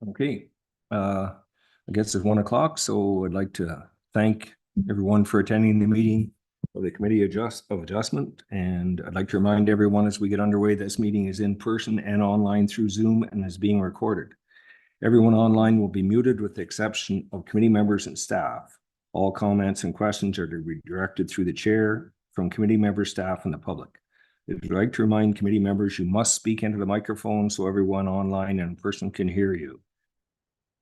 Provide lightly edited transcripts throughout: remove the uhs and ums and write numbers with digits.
Okay, I guess it's 1 o'clock, so I'd like to thank everyone for attending the meeting of the Committee of Adjustment. And I'd like to remind everyone as we get underway, this meeting is in person and online through Zoom and is being recorded. Everyone online will be muted with the exception of committee members and staff. All comments and questions are to be directed through the chair from committee members, staff, and the public. I'd like to remind committee members you must speak into the microphone so everyone online and in person can hear you.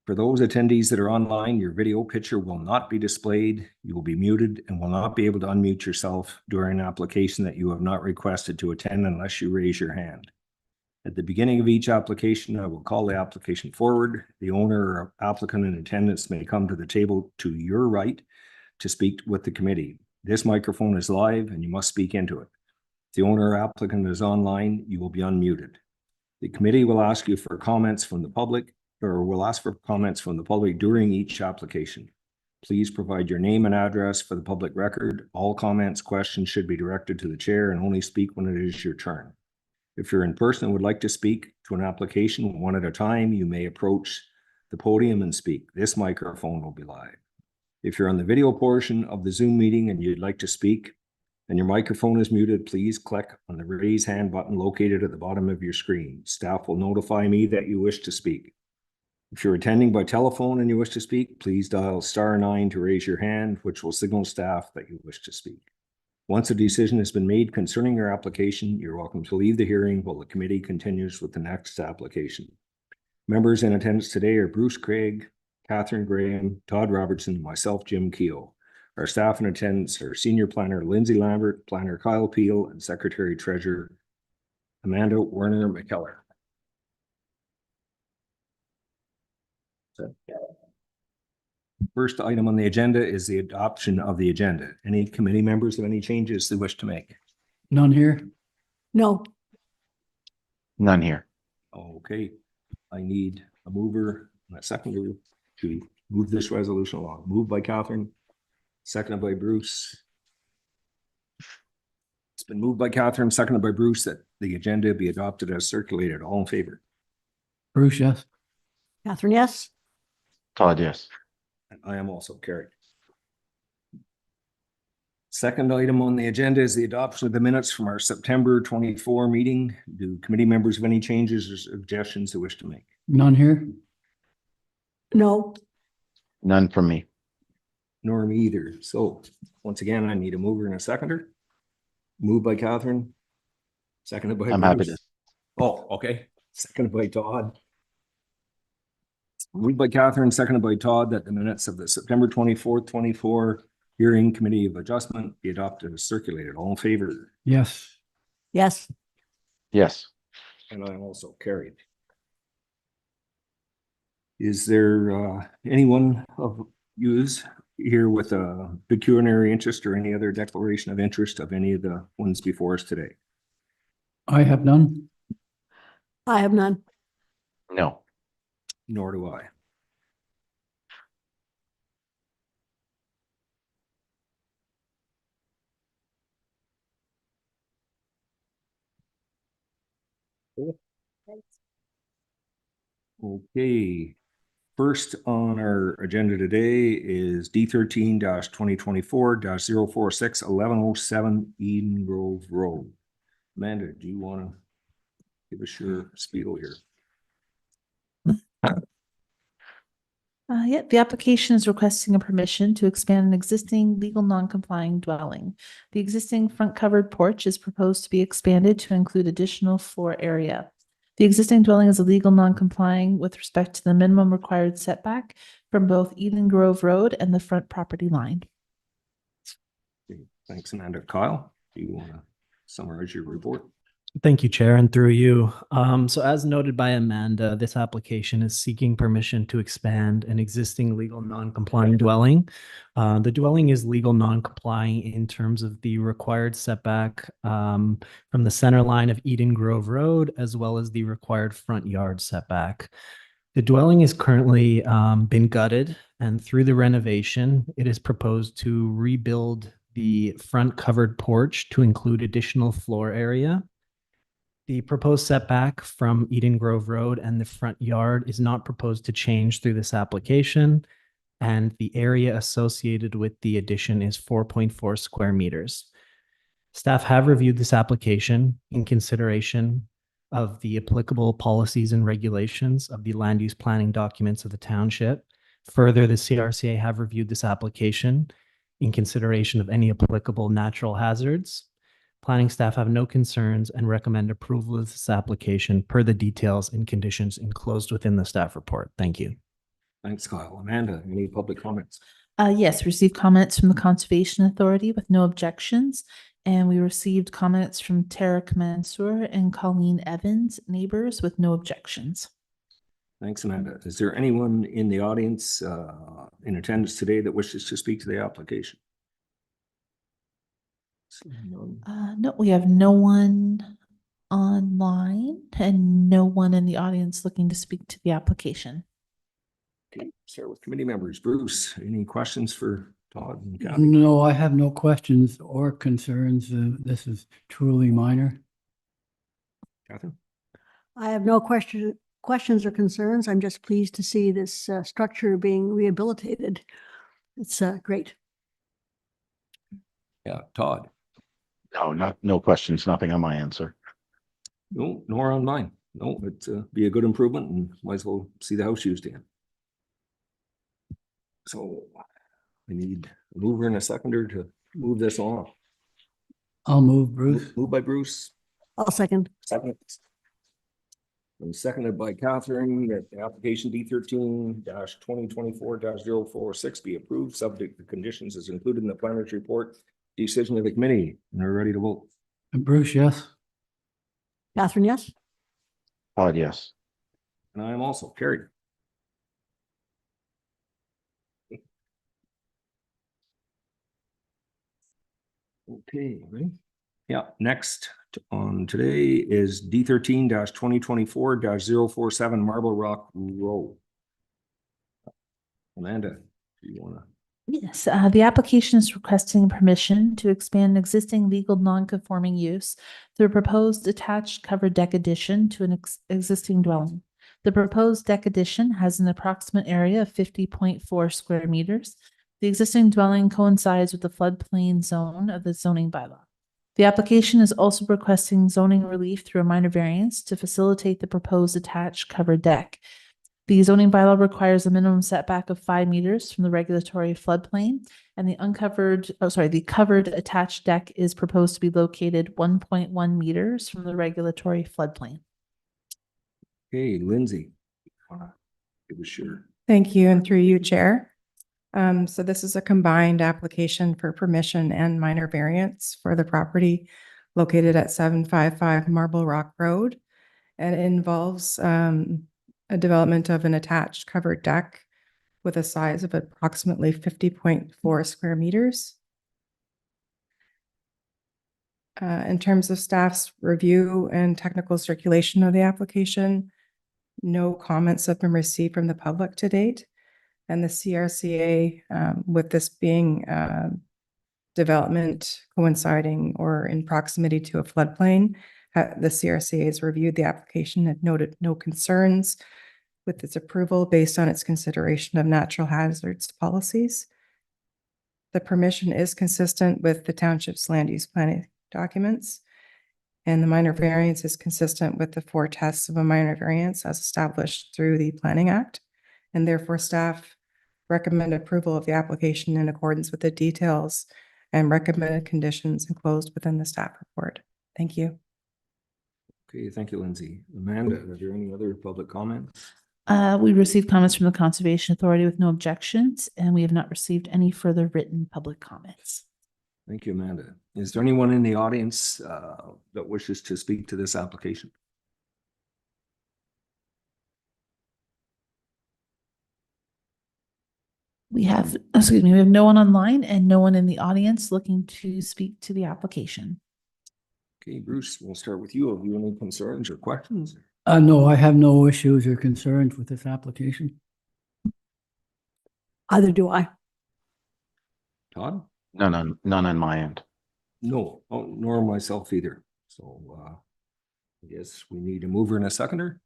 For those attendees that are online, your video picture will not be displayed. You will be muted and will not be able to unmute yourself during an application that you have not requested to attend unless you raise your hand. At the beginning of each application, I will call the application forward. The owner or applicant in attendance may come to the table to your right to speak with the committee. This microphone is live and you must speak into it. If the owner or applicant is online, you will be unmuted. The committee will ask you for comments from the public, or will ask for comments from the public during each application. Please provide your name and address for the public record. All comments, questions should be directed to the chair and only speak when it is your turn. If you're in person and would like to speak to an application one at a time, you may approach the podium and speak. This microphone will be live. If you're on the video portion of the Zoom meeting and you'd like to speak and your microphone is muted, please click on the raise hand button located at the bottom of your screen. Staff will notify me that you wish to speak. If you're attending by telephone and you wish to speak, please dial *9 to raise your hand, which will signal staff that you wish to speak. Once a decision has been made concerning your application, you're welcome to leave the hearing while the committee continues with the next application. Members in attendance today are Bruce Craig, Catherine Graham, Todd Robertson, and myself, Jim Keogh. Our staff in attendance are Senior Planner Lindsay Lambert, Planner Kyle Peel, and Secretary Treasurer Amanda Werner McKellar. First item on the agenda is the adoption of the agenda. Any committee members have any changes they wish to make? None here. No. None here. Okay, I need a mover and a seconder to move this resolution along. Moved by Catherine, seconded by Bruce. It's been moved by Catherine, seconded by Bruce, that the agenda be adopted as circulated. All in favor? Bruce, yes. Catherine, yes. Todd, yes. And I am also carried. Second item on the agenda is the adoption of the minutes from our September 24 meeting. Do committee members have any changes or suggestions they wish to make? None here. No. None from me. Nor me either. So once again, I need a mover and a seconder. Moved by Catherine, seconded by I'm happy Bruce. to. Oh, okay. Seconded by Todd. Moved by Catherine, seconded by Todd, that the minutes of the September 24th, 24 hearing Committee of Adjustment be adopted as circulated. All in favor? Yes. Yes. Yes. And I am also carried. Is there anyone of yous here with a pecuniary interest or any other declaration of interest of any of the ones before us today? I have none. I have none. No. Nor do I. Okay. First on our agenda today is D13-2024-046 1107 Eden Grove Road. Amanda, do you want to give us your spiel here? The application is requesting a permission to expand an existing legal non-complying dwelling. The existing front covered porch is proposed to be expanded to include additional floor area. The existing dwelling is illegal non-complying with respect to the minimum required setback from both Eden Grove Road and the front property line. Thanks, Amanda. Kyle, do you want to summarize your report? Thank you, Chair, and through you. So as noted by Amanda, this application is seeking permission to expand an existing legal non-complying dwelling. The dwelling is legal non-complying in terms of the required setback from the center line of Eden Grove Road, as well as the required front yard setback. The dwelling is currently been gutted, and through the renovation, it is proposed to rebuild the front covered porch to include additional floor area. The proposed setback from Eden Grove Road and the front yard is not proposed to change through this application. And the area associated with the addition is 4.4 square meters. Staff have reviewed this application in consideration of the applicable policies and regulations of the land use planning documents of the township. Further, the CRCA have reviewed this application in consideration of any applicable natural hazards. Planning staff have no concerns and recommend approval of this application per the details and conditions enclosed within the staff report. Thank you. Thanks, Kyle. Amanda, any public comments? Yes, received comments from the Conservation Authority with no objections. And we received comments from Tarek Mansour and Colleen Evans, neighbors, with no objections. Thanks, Amanda. Is there anyone in the audience in attendance today that wishes to speak to the application? No, we have no one online and no one in the audience looking to speak to the application. Okay, start with committee members. Bruce, any questions for Todd and Kathy? No, I have no questions or concerns. This is truly minor. Catherine? I have no questions or concerns. I'm just pleased to see this structure being rehabilitated. It's great. Yeah, Todd? No, no questions, nothing on my answer. No, nor on mine. No, it'd be a good improvement and might as well see the house used again. So we need a mover and a seconder to move this on. I'll move, Bruce. Moved by Bruce, I'll second. second. And seconded by Catherine, that the application D13-2024-046 be approved, subject to conditions as included in the planner's report, decision of the committee, and we're ready to vote. Bruce, yes. Catherine, yes? Todd, yes. And I am also carried. Okay, ready? Yeah, next on today is D13-2024-047 Marble Rock Road. Amanda, do you wanna? Yes, the application is requesting permission to expand an existing legal non-conforming use through a proposed attached covered deck addition to an existing dwelling. The proposed deck addition has an approximate area of 50.4 square meters. The existing dwelling coincides with the floodplain zone of the zoning bylaw. The application is also requesting zoning relief through a minor variance to facilitate the proposed attached covered deck. The zoning bylaw requires a minimum setback of 5 meters from the regulatory floodplain, and the covered attached deck is proposed to be located 1.1 meters from the regulatory floodplain. Okay, Lindsay. Give us your. Thank you, and through you, Chair. So this is a combined application for permission and minor variance for the property located at 755 Marble Rock Road. And it involves a development of an attached covered deck with a size of approximately 50.4 square meters. In terms of staff's review and technical circulation of the application, no comments have been received from the public to date. And the CRCA, with this being development coinciding or in proximity to a floodplain, the CRCA has reviewed the application and noted no concerns with its approval based on its consideration of natural hazards policies. The permission is consistent with the township's land use planning documents, and the minor variance is consistent with the 4 tests of a minor variance as established through the Planning Act, and therefore staff recommend approval of the application in accordance with the details and recommended conditions enclosed within the staff report. Thank you. Okay, thank you, Lindsay. Amanda, are there any other public comments? We received comments from the Conservation Authority with no objections, and we have not received any further written public comments. Thank you, Amanda. Is there anyone in the audience that wishes to speak to this application? We have no one online and no one in the audience looking to speak to the application. Okay, Bruce, we'll start with you. Have you any concerns or questions? No, I have no issues or concerns with this application. Either do I. Todd? None on my end. No, nor myself either. So I guess we need a mover and a seconder.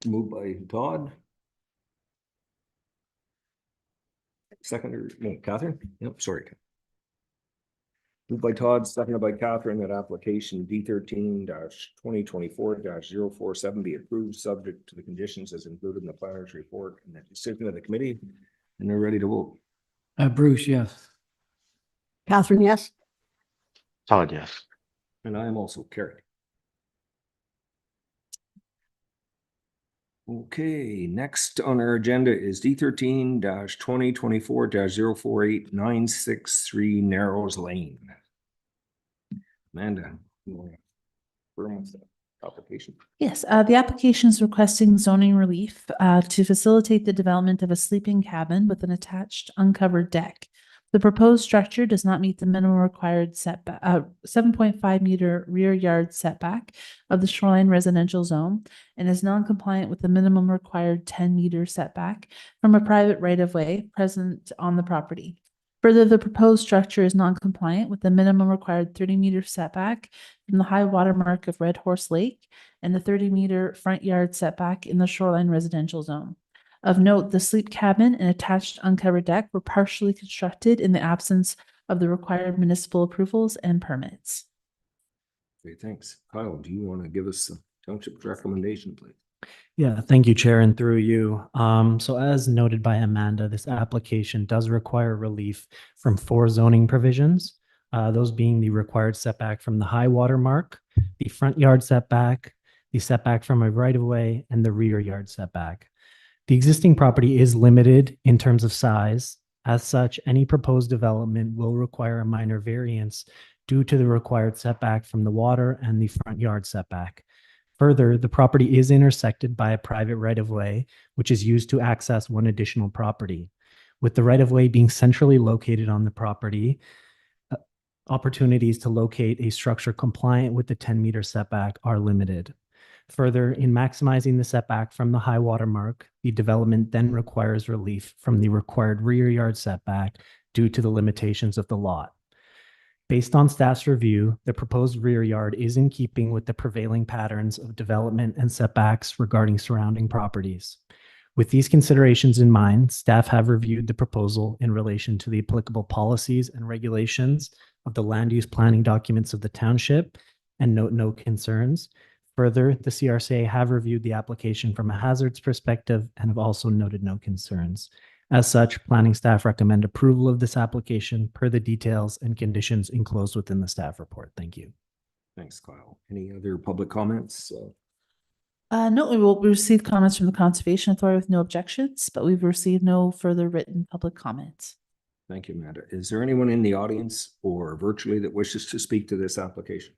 Moved by Todd. Seconder, no, Catherine? Yep, sorry. Moved by Todd, seconded by Catherine, that application D13-2024-047 be approved, subject to the conditions as included in the planner's report and the decision of the committee. And they're ready to vote. Bruce, yes. Catherine, yes? Todd, yes. And I am also carried. Okay, next on our agenda is D13-2024-048-963 Narrows Lane. Amanda, you wanna confirm with the application? Yes, the application is requesting zoning relief to facilitate the development of a sleeping cabin with an attached uncovered deck. The proposed structure does not meet the minimum required setback, 7.5 meter rear yard setback of the shoreline residential zone and is non-compliant with the minimum required 10-meter setback from a private right-of-way present on the property. Further, the proposed structure is non-compliant with the minimum required 30-meter setback from the high water mark of Red Horse Lake and the 30-meter front yard setback in the shoreline residential zone. Of note, the sleep cabin and attached uncovered deck were partially constructed in the absence of the required municipal approvals and permits. Okay, thanks. Kyle, do you want to give us the township's recommendation, please? Yeah, thank you, Chair, and through you. So as noted by Amanda, this application does require relief from 4 zoning provisions. Those being the required setback from the high water mark, the front yard setback, the setback from a right of way, and the rear yard setback. The existing property is limited in terms of size. As such, any proposed development will require a minor variance due to the required setback from the water and the front yard setback. Further, the property is intersected by a private right-of-way, which is used to access one additional property. With the right-of-way being centrally located on the property, opportunities to locate a structure compliant with the 10-meter setback are limited. Further, in maximizing the setback from the high water mark, the development then requires relief from the required rear yard setback due to the limitations of the lot. Based on staff's review, the proposed rear yard is in keeping with the prevailing patterns of development and setbacks regarding surrounding properties. With these considerations in mind, staff have reviewed the proposal in relation to the applicable policies and regulations of the land use planning documents of the township and note no concerns. Further, the CRCA have reviewed the application from a hazards perspective and have also noted no concerns. As such, planning staff recommend approval of this application per the details and conditions enclosed within the staff report. Thank you. Thanks, Kyle. Any other public comments? No, we received comments from the Conservation Authority with no objections, but we've received no further written public comments. Thank you, Amanda. Is there anyone in the audience or virtually that wishes to speak to this application?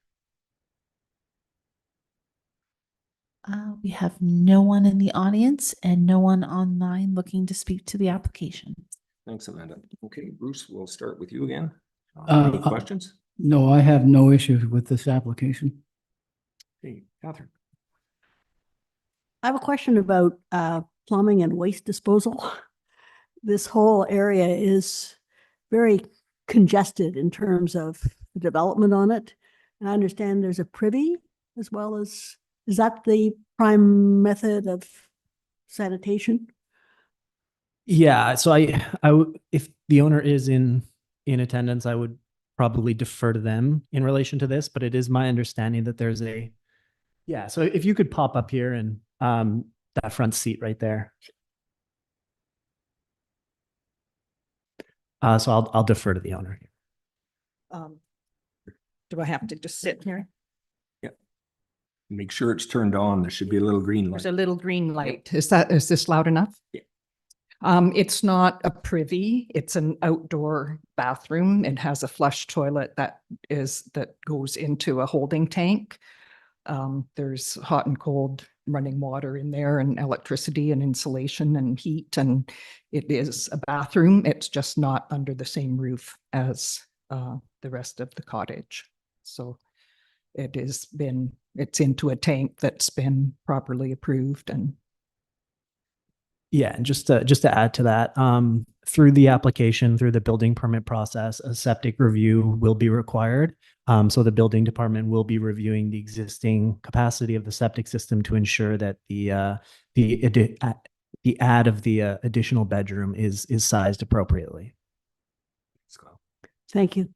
We have no one in the audience and no one online looking to speak to the application. Thanks, Amanda. Okay, Bruce, we'll start with you again. Any Uh, questions? No, I have no issues with this application. Hey, Catherine. I have a question about plumbing and waste disposal. This whole area is very congested in terms of the development on it. And I understand there's a privy as well as, is that the prime method of sanitation? Yeah, so if the owner is in attendance, I would probably defer to them in relation to this, but it is my understanding that there's so if you could pop up here and that front seat right there. So I'll defer to the owner. Do I have to just sit here? Make sure it's turned on. There should be a little green light. There's a little green light. Is this loud enough? Yeah. It's not a privy. It's an outdoor bathroom. It has a flush toilet that goes into a holding tank. There's hot and cold running water in there and electricity and insulation and heat, and it is a bathroom. It's just not under the same roof as the rest of the cottage. So it's into a tank that's been properly approved, and Yeah, and just to add to that, through the application, through the building permit process, a septic review will be required. So the building department will be reviewing the existing capacity of the septic system to ensure that the add of the additional bedroom is sized appropriately. Scott. Thank you.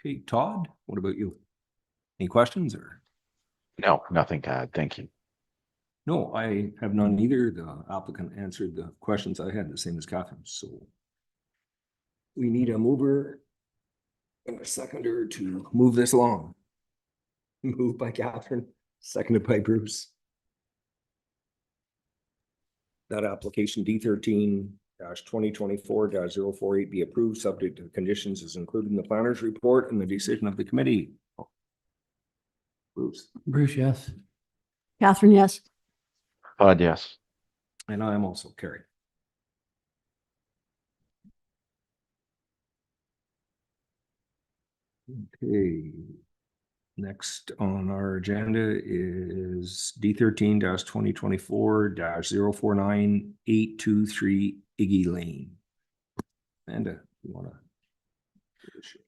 Okay, Todd, what about you? Any questions or? No, nothing to add. Thank you. No, I have none either. The applicant answered the questions I had, the same as Catherine, so. We need a mover and a seconder to move this along. Moved by Catherine, seconded by Bruce. That application D13-2024-048 be approved, subject to the conditions as included in the planner's report and the decision of the committee. Bruce. Bruce, yes. Catherine, yes. Todd, yes. And I am also carried. Okay. Next on our agenda is D13-2024-049823 Iggy Lane. Amanda, you wanna?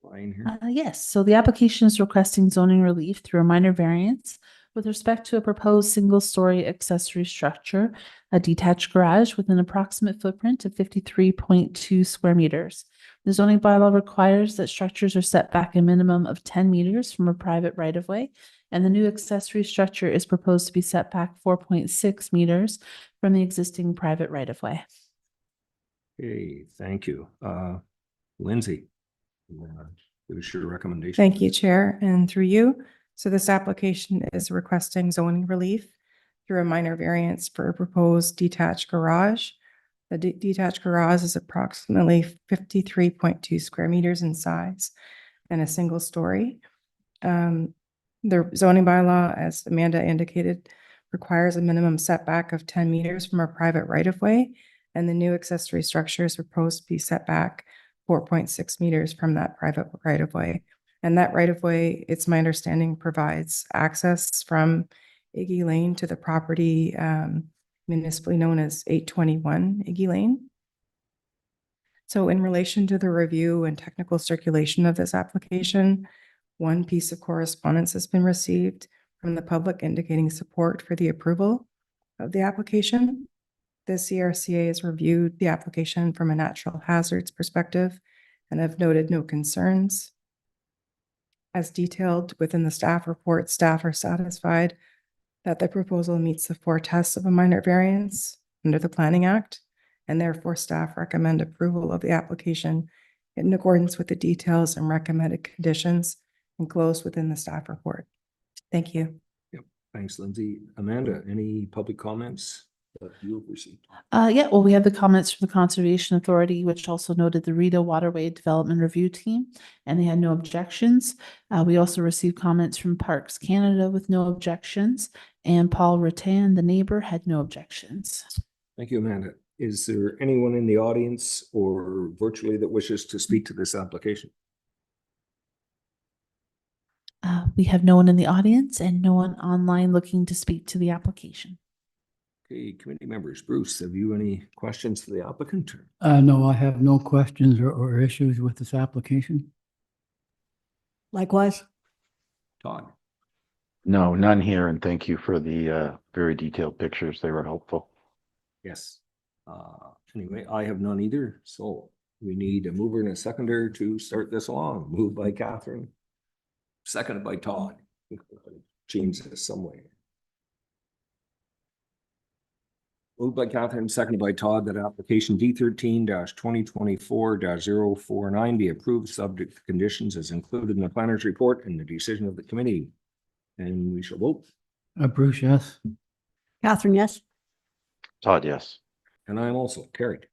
Line here? Yes, so the application is requesting zoning relief through a minor variance with respect to a proposed single-story accessory structure, a detached garage with an approximate footprint of 53.2 square meters. The zoning bylaw requires that structures are set back a minimum of 10 meters from a private right-of-way, and the new accessory structure is proposed to be set back 4.6 meters from the existing private right-of-way. Okay, thank you. Lindsay. Give us your recommendation. Thank you, Chair, and through you. So this application is requesting zoning relief through a minor variance for a proposed detached garage. The detached garage is approximately 53.2 square meters in size and a single story. The zoning bylaw, as Amanda indicated, requires a minimum setback of 10 meters from a private right-of-way, and the new accessory structure is proposed to be set back 4.6 meters from that private right-of-way. And that right-of-way, it's my understanding, provides access from Iggy Lane to the property municipally known as 821 Iggy Lane. So in relation to the review and technical circulation of this application, one piece of correspondence has been received from the public indicating support for the approval of the application. The CRCA has reviewed the application from a natural hazards perspective and have noted no concerns. As detailed within the staff report, staff are satisfied that the proposal meets the 4 tests of a minor variance under the Planning Act, and therefore staff recommend approval of the application in accordance with the details and recommended conditions enclosed within the staff report. Thank you. Thanks, Lindsay. Amanda, any public comments that you have received? Yeah, well, we have the comments from the Conservation Authority, which also noted the Rita Waterway Development Review Team, and they had no objections. We also received comments from Parks Canada with no objections, and Paul Rattan, the neighbor, had no objections. Thank you, Amanda. Is there anyone in the audience or virtually that wishes to speak to this application? We have no one in the audience and no one online looking to speak to the application. Okay, committee members, Bruce, have you any questions for the applicant? No, I have no questions or issues with this application. Likewise. Todd? No, none here, and thank you for the very detailed pictures. They were helpful. Yes. Anyway, I have none either, so we need a mover and a seconder to start this along. Moved by Catherine, seconded by Todd. Change this some way. Moved by Catherine, seconded by Todd, that application D13-2024-049 be approved, subject to conditions as included in the planner's report and the decision of the committee. And we shall vote. Bruce, yes. Catherine, yes. Todd, yes. And I am also carried.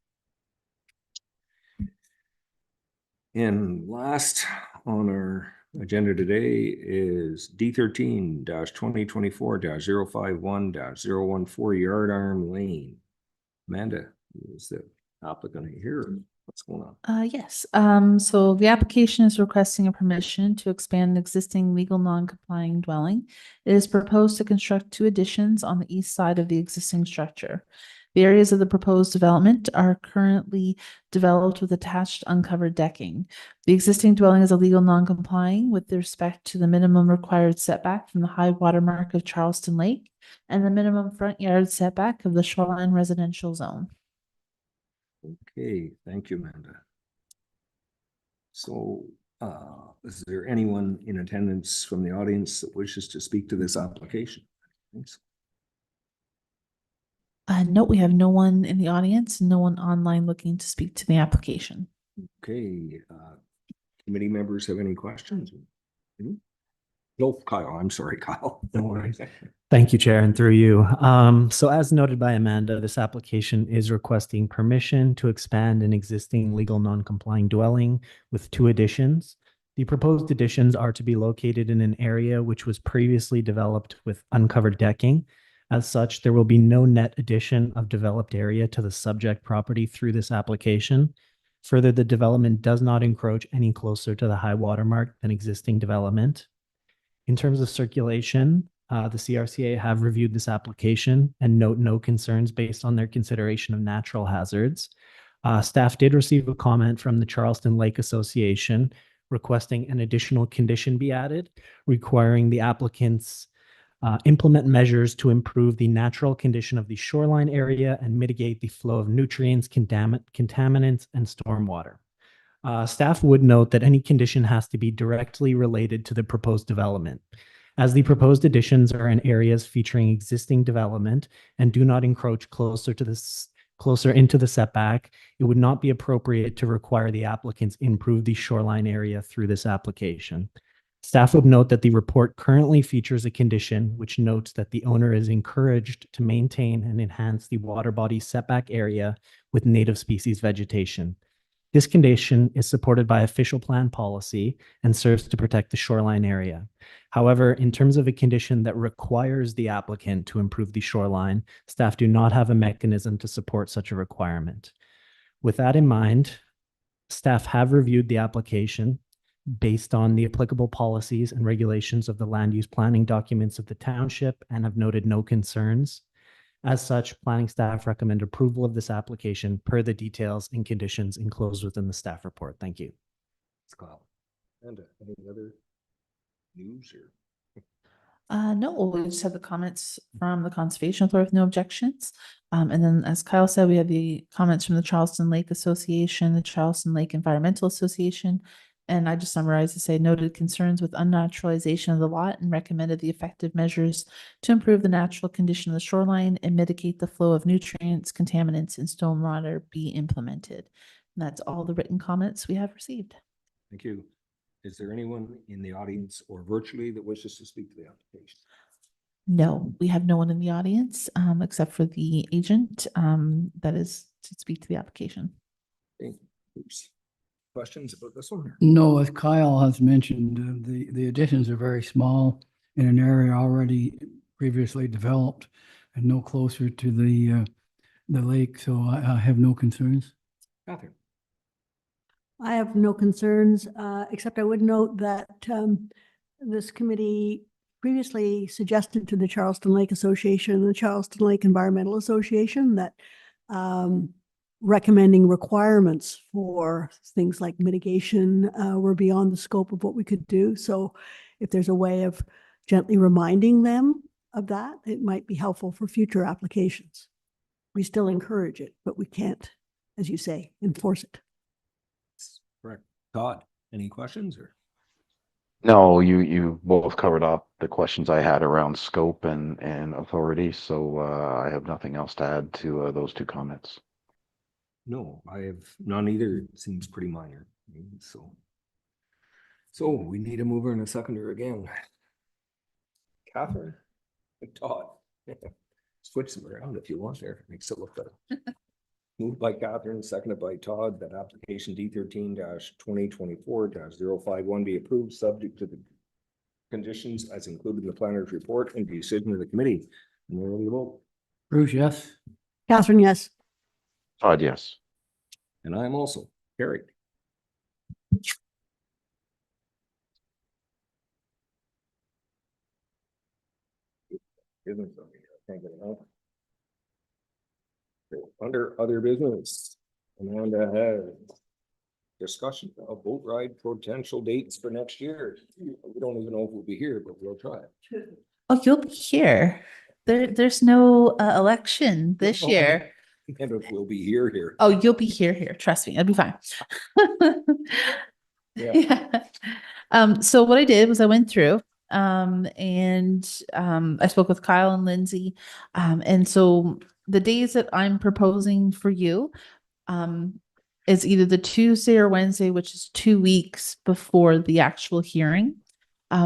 And last on our agenda today is D13-2024-051-014 Yard Arm Lane. Amanda, is the applicant here? What's going on? Yes, so the application is requesting a permission to expand an existing legal non-complying dwelling. It is proposed to construct 2 additions on the east side of the existing structure. The areas of the proposed development are currently developed with attached uncovered decking. The existing dwelling is illegal non-complying with respect to the minimum required setback from the high water mark of Charleston Lake and the minimum front yard setback of the shoreline residential zone. Okay, thank you, Amanda. So, is there anyone in attendance from the audience that wishes to speak to this application? Thanks. No, we have no one in the audience, no one online looking to speak to the application. Okay, committee members have any questions? No, Kyle, I'm sorry, Kyle. No worries. Thank you, Chair, and through you. So as noted by Amanda, this application is requesting permission to expand an existing legal non-complying dwelling with 2 additions. The proposed additions are to be located in an area which was previously developed with uncovered decking. As such, there will be no net addition of developed area to the subject property through this application. Further, the development does not encroach any closer to the high water mark than existing development. In terms of circulation, the CRCA have reviewed this application and note no concerns based on their consideration of natural hazards. Staff did receive a comment from the Charleston Lake Association requesting an additional condition be added, requiring the applicants implement measures to improve the natural condition of the shoreline area and mitigate the flow of nutrients, contaminants, and stormwater. Staff would note that any condition has to be directly related to the proposed development. As the proposed additions are in areas featuring existing development and do not encroach closer into the setback, it would not be appropriate to require the applicants improve the shoreline area through this application. Staff would note that the report currently features a condition which notes that the owner is encouraged to maintain and enhance the water body setback area with native species vegetation. This condition is supported by official plan policy and serves to protect the shoreline area. However, in terms of a condition that requires the applicant to improve the shoreline, staff do not have a mechanism to support such a requirement. With that in mind, staff have reviewed the application based on the applicable policies and regulations of the land use planning documents of the township and have noted no concerns. As such, planning staff recommend approval of this application per the details and conditions enclosed within the staff report. Thank you. Kyle. And any other news or? No, we just have the comments from the Conservation Authority with no objections. And then as Kyle said, we have the comments from the Charleston Lake Association, the Charleston Lake Environmental Association. And I just summarized to say noted concerns with unnaturalization of the lot and recommended the effective measures to improve the natural condition of the shoreline and mitigate the flow of nutrients, contaminants, and stormwater be implemented. And that's all the written comments we have received. Thank you. Is there anyone in the audience or virtually that wishes to speak to the application? No, we have no one in the audience except for the agent that is to speak to the application. Okay. Oops. Questions about this one? No, as Kyle has mentioned, the additions are very small in an area already previously developed and no closer to the lake, so I have no concerns. Catherine. I have no concerns, except I would note that this committee previously suggested to the Charleston Lake Association and the Charleston Lake Environmental Association that recommending requirements for things like mitigation were beyond the scope of what we could do. So if there's a way of gently reminding them of that, it might be helpful for future applications. We still encourage it, but we can't, as you say, enforce it. Correct. Todd, any questions or? No, you both covered up the questions I had around scope and authority, so I have nothing else to add to those 2 comments. No, I have none either. It seems pretty minor. So we need a mover and a seconder again. Catherine, Todd, switch them around if you want there. Makes it look better. Moved by Catherine, seconded by Todd, that application D13-2024-051 be approved, subject to the conditions as included in the planner's report and decision of the committee. And we're ready to vote. Bruce, yes? Catherine, yes. Todd, yes. And I am also carried. Isn't it? Can't get it out. Under other business, Amanda has discussion of boat ride potential dates for next year. We don't even know if we'll be here, but we'll try. Oh, you'll be here. There's no election this Oh. year. And if we'll be here. Oh, you'll be here. Trust me, it'll be fine. Yeah. Yeah. So what I did was I went through, and I spoke with Kyle and Lindsay. And so the days that I'm proposing for you, is either the Tuesday or Wednesday, which is 2 weeks before the actual hearing.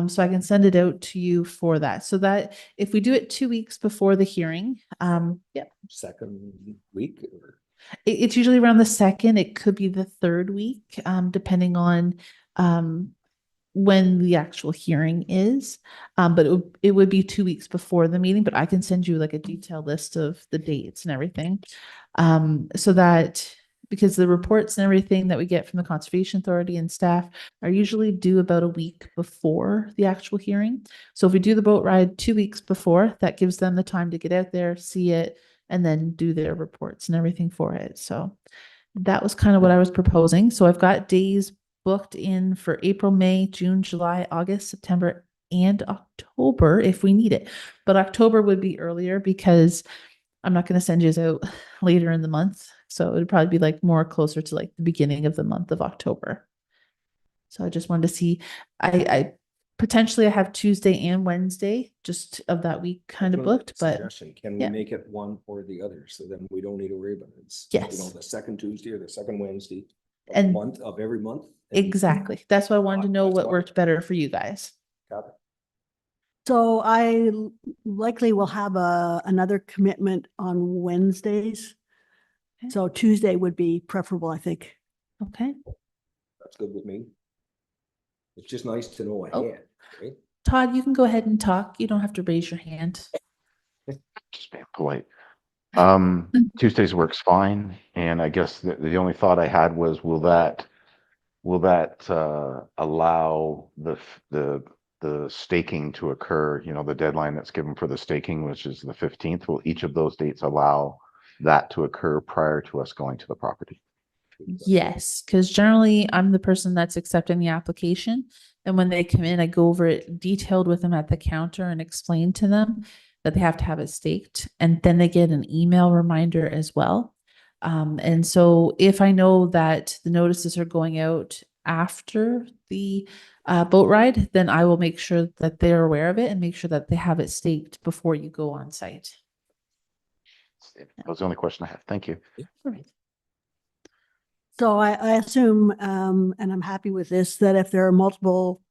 So I can send it out to you for that. So that if we do it 2 weeks before the hearing, yeah, Second week or it's usually around the second. It could be the third week, depending on when the actual hearing is. But it would be 2 weeks before the meeting, but I can send you like a detailed list of the dates and everything. So that because the reports and everything that we get from the Conservation Authority and staff are usually due about a week before the actual hearing. So if we do the boat ride 2 weeks before, that gives them the time to get out there, see it, and then do their reports and everything for it. So that was kind of what I was proposing. So I've got days booked in for April, May, June, July, August, September, and October if we need it. But October would be earlier because I'm not going to send you out later in the month. So it would probably be like more closer to like the beginning of the month of October. So I just wanted to see, I potentially I have Tuesday and Wednesday just of that week kind of booked, but suggestion. Can we yeah. make it one or the other? So then we don't need to worry about it. It's, Yes. you know, the second Tuesday or the second Wednesday of And- the month of every month. exactly. That's why I wanted to know That's what why. worked better for you guys. Got it. So I likely will have another commitment on Wednesdays. Okay. So Tuesday would be preferable, I think. Okay. That's good with me. It's just nice to know Oh. ahead, right? Todd, you can go ahead and talk. You don't have to raise your hand. Just being polite. Tuesdays works fine, and I guess the only thought I had was, will that allow the staking to occur? You know, the deadline that's given for the staking, which is the 15th. Will each of those dates allow that to occur prior to us going to the property? Yes, because generally I'm the person that's accepting the application. And when they come in, I go over it detailed with them at the counter and explain to them that they have to have it staked. And then they get an email reminder as well. And so if I know that the notices are going out after the boat ride, then I will make sure that they're aware of it and make sure that they have it staked before you go on site. That was the only question I had. Thank you. All right. So I assume, and I'm happy with this, that if there are multiple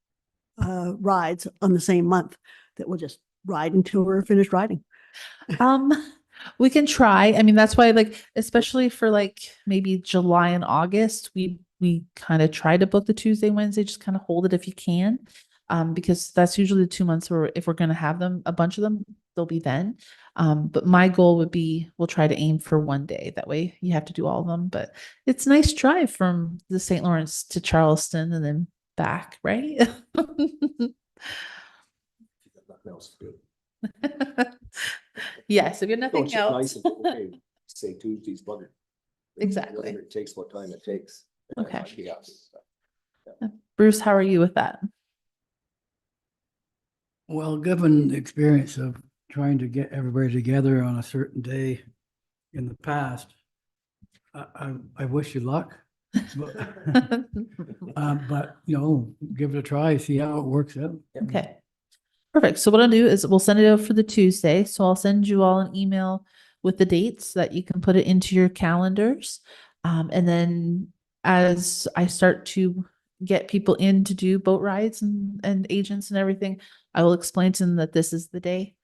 rides on the same month, that we'll just ride until we're finished riding. We can try. I mean, that's why, like, especially for like maybe July and August, we kind of try to book the Tuesday, Wednesday, just kind of hold it if you can. Because that's usually the 2 months where if we're going to have them, a bunch of them, they'll be then. But my goal would be, we'll try to aim for 1 day. That way you have to do all of them, but it's a nice drive from the St. Lawrence to Charleston and then back, right? Nothing else to do. Yes, if you have No, nothing it's just nice else. if, okay, say Tuesday's bugger. Exactly. Whatever it takes, what time it takes. Okay. Yeah. Bruce, how are you with that? Well, given the experience of trying to get everybody together on a certain day in the past, I wish you luck. But, but, you know, give it a try, see how it works out. Okay. Perfect. So what I'll do is we'll send it out for the Tuesday. So I'll send you all an email with the dates so that you can put it into your calendars. And then as I start to get people in to do boat rides and agents and everything, I will explain to them that this is the day.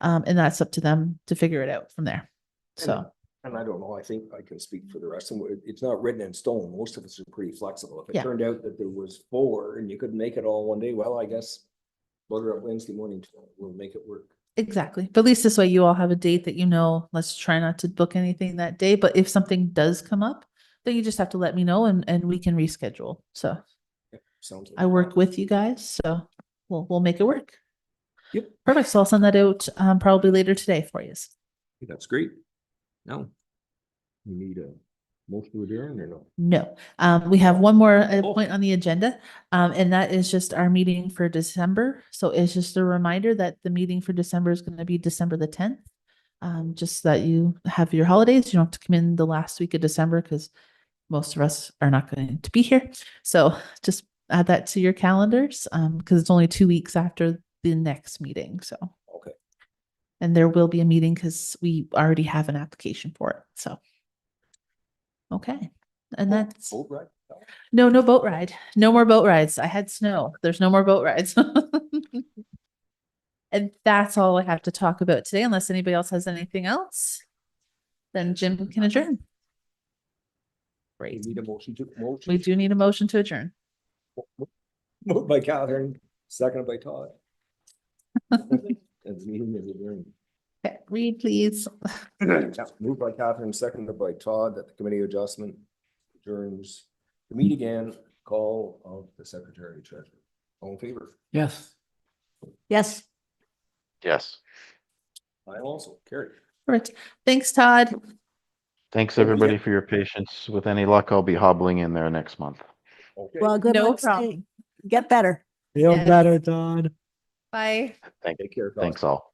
And that's up to them to figure it out from there. So, And I don't know, I think I can speak for the rest of them. It's not written in stone. Most of us are pretty flexible. If it Yeah. turned out that there was 4 and you couldn't make it all one day, well, I guess bugger up Wednesday morning, we'll make it work. exactly. But at least this way you all have a date that you know, let's try not to book anything that day. But if something does come up, then you just have to let me know and we can reschedule. So Yeah, sounds like I work with you guys, so we'll make it work. Yep. Perfect. So I'll send that out probably later today for you. That's great. No, We need a motion to adjourn or no? No, we have one more point on the agenda, and that is just our meeting for December. So it's just a reminder that the meeting for December is going to be December the 10th. Just that you have your holidays. You don't have to come in the last week of December because most of us are not going to be here. So just add that to your calendars, because it's only 2 weeks after the next meeting. So. Okay. And there will be a meeting because we already have an application for it. So. Okay. And that's, Vote right? no boat ride. No more boat rides. I had snow. There's no more boat rides. And that's all I have to talk about today, unless anybody else has anything else. Then Jim can adjourn. We Great. need a motion to, We do need a motion to adjourn. Moved by Catherine, seconded by Todd. And the meeting is adjourned. Okay, read, please. Moved by Catherine, seconded by Todd, that the committee adjustment adjourns. To meet again, call of the secretary treasurer. All in favor? Yes. Yes. Yes. I also carry. Perfect. Thanks, Todd. Thanks, Yeah. everybody, for your patience. With any luck, I'll be hobbling in there next month. Okay. Well, good No luck. Stay- problem. Get better. Feel Yes. better, Todd. Bye. Take care. Todd. Thanks all.